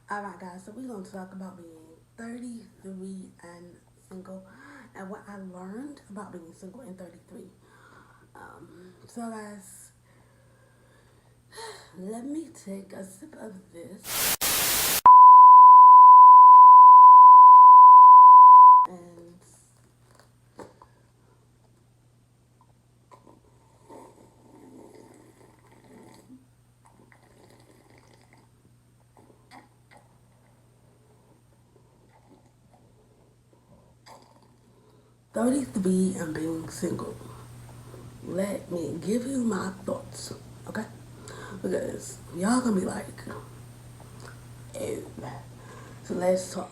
Alright, guys, so we're going to talk about being 33 and single and what I learned about being single in 33. Guys, let me take a sip of this and 33 and being single. Let me give you my thoughts, okay? Because y'all gonna be like, ew. So let's talk.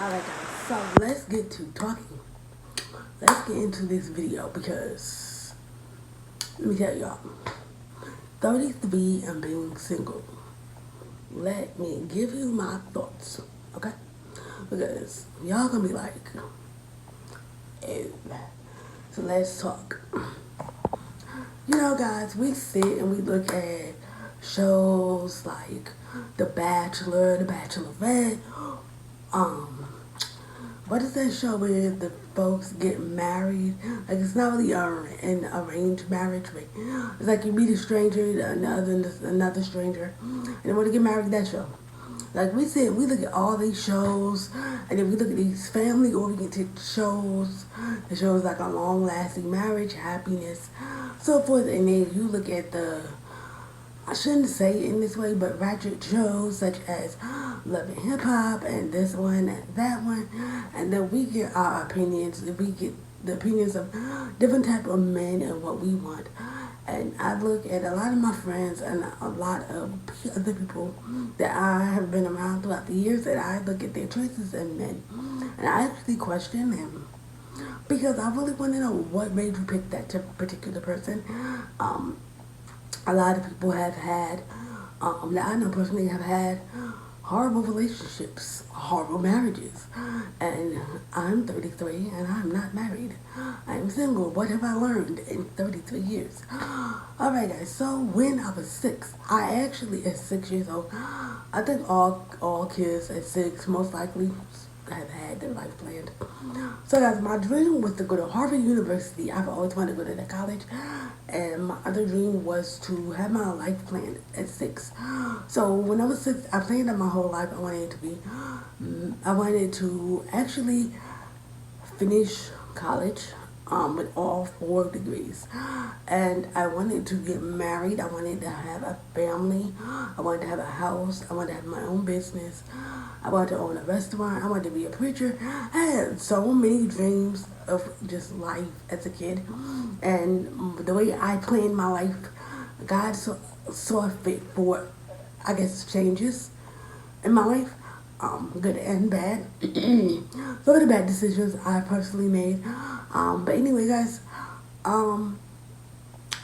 Alright, guys, so let's get to talking. Let's get into this video because let me tell y'all 33 and being single. Let me give you my thoughts, okay? Because y'all gonna be like, ew. So let's talk. Guys, we sit and we look at shows like The Bachelor, The Bachelorette, um, what is that show where the folks get married? Like, it's not really an arranged marriage, but it's like you meet a stranger, another stranger, and they want to get married. That show. Like, we look at all these shows, and then we look at these family-oriented shows. The shows like A Long-Lasting Marriage, Happiness, so forth. And then you look at I shouldn't say it in this way, but ratchet shows such as Love and Hip Hop and this one and that one, and then we get our opinions. We get the opinions of different type of men and what we want. And I look at a lot of my friends and a lot of other people that I have been around throughout the years, and I look at their choices in men, and I actually question them because I really want to know what made you pick that particular person. A lot of people have had, that I know personally, have had horrible relationships, horrible marriages. And I'm 33 and I'm not married. I'm single. What have I learned in 33 years? Alright, guys, so when I was 6, I actually, at 6 years old, I think all kids at 6 most likely have had their life planned. So guys, my dream was to go to Harvard University. I've always wanted to go to that college. And my other dream was to have my life planned at 6. So when I was 6, I planned out my whole life. I wanted to actually finish college with all 4 degrees. And I wanted to get married. I wanted to have a family. I wanted to have a house. I wanted to have my own business. I wanted to own a restaurant. I wanted to be a preacher. I had so many dreams of just life as a kid. And the way I planned my life, God saw fit for, I guess, changes in my life, good and bad. Some of the bad decisions I personally made. But anyway, guys,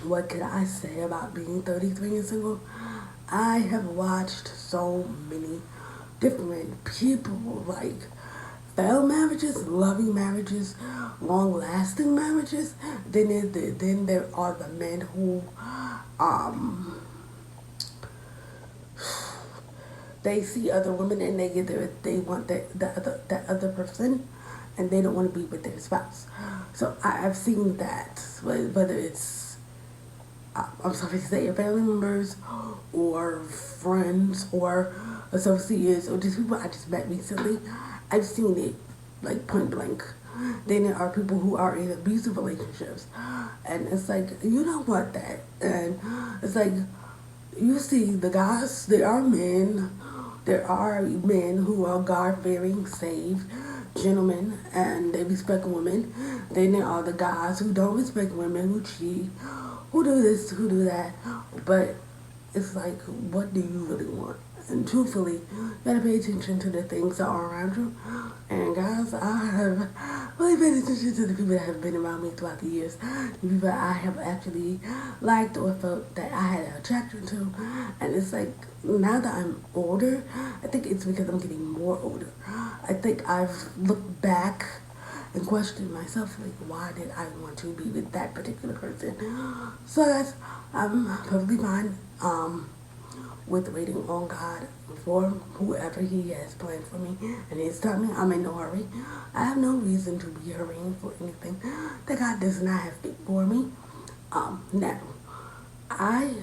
what could I say about being 33 and single? I have watched so many different people, like failed marriages, loving marriages, long-lasting marriages. Then there are the men who um, they see other women and they want that other person, and they don't want to be with their spouse. So I've seen that, whether it's I'm sorry to say, family members or friends or associates or just people I just met recently. I've seen it like point blank. Then there are people who are in abusive relationships, and it's like you don't want that. And it's like you see the guys. There are men. There are men who are God-fearing, saved gentlemen, and they respect women. Then there are the guys who don't respect women, who cheat, who do this, who do that. But it's like, what do you really want? And truthfully, you gotta pay attention to the things that are around you. And guys, I have really paid attention to the people that have been around me throughout the years. The people I have actually liked or felt that I had an attraction to. And it's like, now that I'm older, I think it's because I'm getting more older. I think I've looked back and questioned myself, like, why did I want to be with that particular person? So guys, I'm perfectly fine. With waiting on God for whoever He has planned for me and His timing. I'm in no hurry. I have no reason to be hurrying for anything that God does not have fit for me. Now, I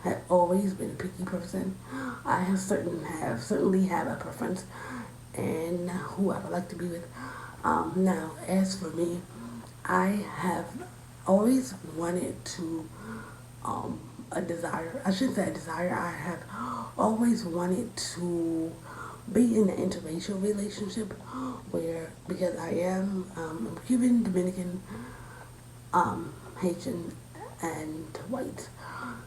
have always been a picky person. I have certainly have a preference in who I would like to be with. Now, as for me, I have always wanted to a desire. I shouldn't say a desire. I have always wanted to be in an interracial relationship where, because I am Cuban, Dominican, Haitian, and white.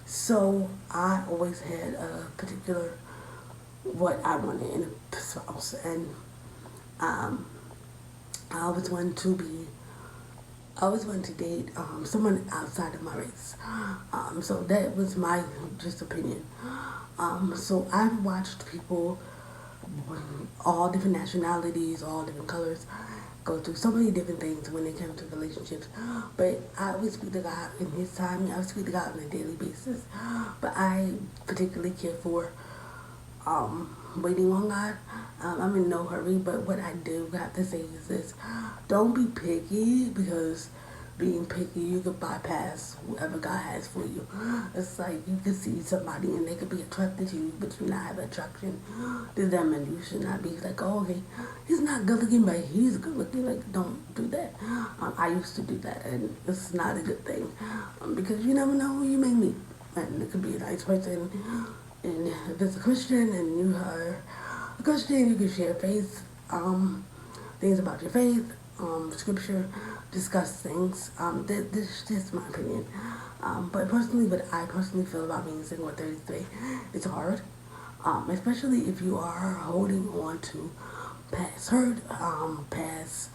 So I always had a particular what I wanted in a spouse, and um, I always wanted to be I always wanted to date someone outside of my race. So that was my just opinion. So I've watched people, all different nationalities, all different colors, go through so many different things when it comes to relationships. But I always speak to God in His time. I always speak to God on a daily basis. But I particularly care for waiting on God. I'm in no hurry, but what I do have to say is this: don't be picky, because being picky, you could bypass whoever God has for you. It's like you could see somebody and they could be attracted to you, but you not have attraction to them, and you should not be like, oh, okay, he's not good looking, but he's good looking. Like, don't do that. I used to do that, and it's not a good thing, because you never know who you may meet, and it could be a nice person. And if it's a Christian and you are a Christian, you can share faith, things about your faith, scripture, discuss things. This is just my opinion. But personally, what I personally feel about being single at 33, it's hard. Especially if you are holding on to past hurt, past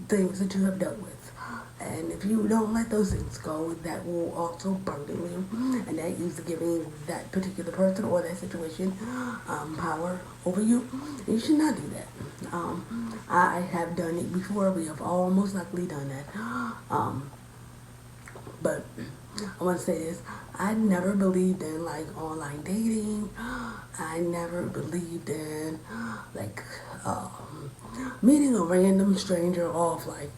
things that you have dealt with. And if you don't let those things go, that will also burden you, and that is giving that particular person or that situation power over you. And you should not do that. I have done it before. We have all most likely done that. But I want to say this: I never believed in like online dating. I never believed in like meeting a random stranger off like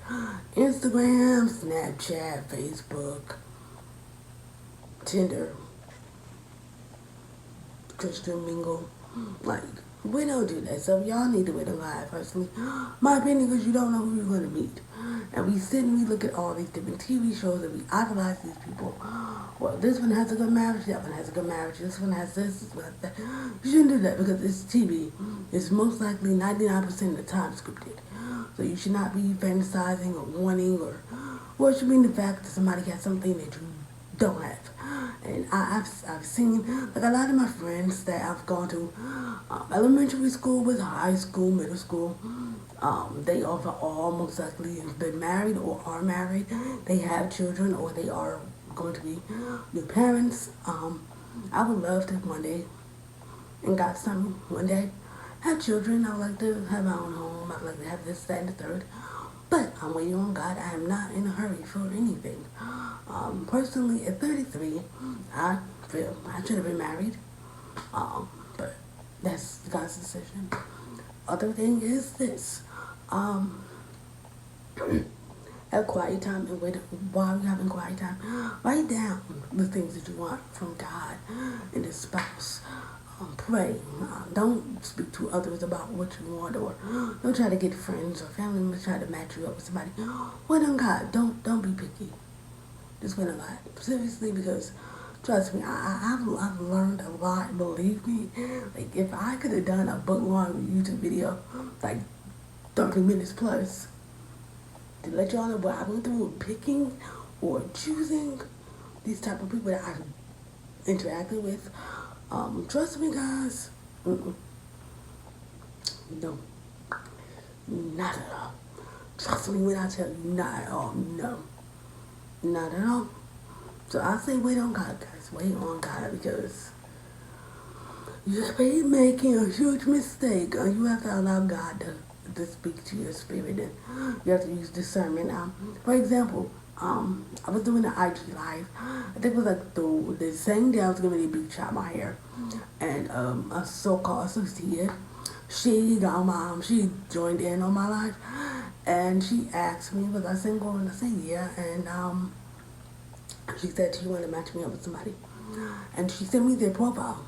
Instagram, Snapchat, Facebook, Tinder, Christian Mingle. Like, we don't do that. So y'all need to wait on God, personally. My opinion, because you don't know who you're going to meet. And we sit and we look at all these different TV shows and we idolize these people. Well, this one has a good marriage, that one has a good marriage, this one has this one has that. You shouldn't do that, because it's TV. It's most likely 99% of the time scripted. So you should not be fantasizing or wanting or worshiping the fact that somebody has something that you don't have. And I've seen, like, a lot of my friends that I've gone to elementary school with, high school, middle school, they all most likely have been married or are married. They have children or they are going to be new parents. I would love to one day, in God's time, one day, have children. I would like to have my own home. I would like to have this, that, and the third. But I'm waiting on God. I am not in a hurry for anything. Personally, at 33, I feel I should have been married. But that's God's decision. Other thing is this. Have quiet time, and wait, while you're having quiet time, write down the things that you want from God and His spouse. Pray. Don't speak to others about what you want, or don't try to get friends or family members try to match you up with somebody. Wait on God. Don't be picky. Just wait on God. Seriously, because trust me, I've learned a lot. Believe me. Like, if I could have done a book-long YouTube video, like 30 minutes plus, to let y'all know what I went through with picking or choosing these type of people that I interacting with. Trust me, guys. Mm-mm. No, not at all. Trust me when I tell you, not at all. No, not at all. So I say wait on God, guys. Wait on God because you're making a huge mistake. You have to allow God to speak to your spirit, and you have to use discernment. For example, I was doing an IG live. I think it was like the same day I was getting ready to bleach out my hair, and a so-called associate, she joined in on my live, and she asked me was I single, and I said yeah, and she said she wanted to match me up with somebody, and she sent me their profile.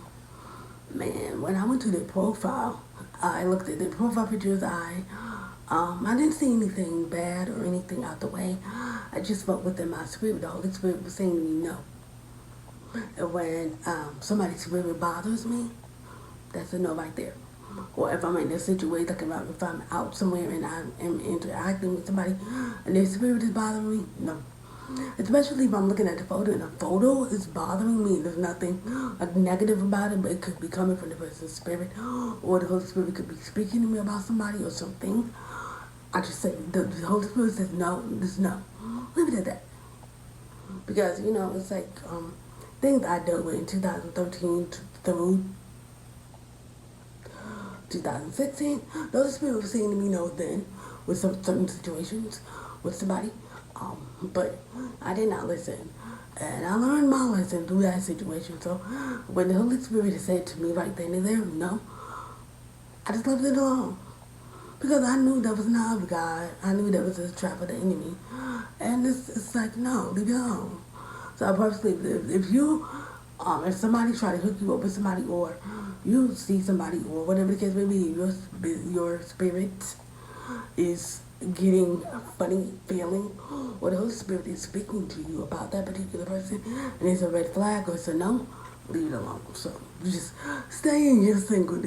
Man, when I went to their profile, I looked at their profile pictures. I didn't see anything bad or anything out the way. I just felt within my spirit, the Holy Spirit was saying to me no. And when somebody's spirit bothers me, that's a no right there. Or if I'm in a situation, like if I'm out somewhere and I am interacting with somebody and their spirit is bothering me, no. Especially if I'm looking at the photo and the photo is bothering me. There's nothing like negative about it, but it could be coming from the person's spirit, or the Holy Spirit could be speaking to me about somebody or something. I just say the Holy Spirit says no, just no. Leave it at that. Because it's like things I dealt with in 2013 through 2016. The Holy Spirit was saying to me no then with some certain situations with somebody. But I did not listen. And I learned my lesson through that situation. So when the Holy Spirit said to me right then and there, no, I just left it alone. Because I knew that was not of God. I knew that was a trap of the enemy. And it's like, no, leave it alone. So I purposely, if somebody try to hook you up with somebody, or you see somebody, or whatever the case may be, your spirit is getting a funny feeling, or the Holy Spirit is speaking to you about that particular person, and it's a red flag or it's a no, leave it alone. So you just stay in your singleness.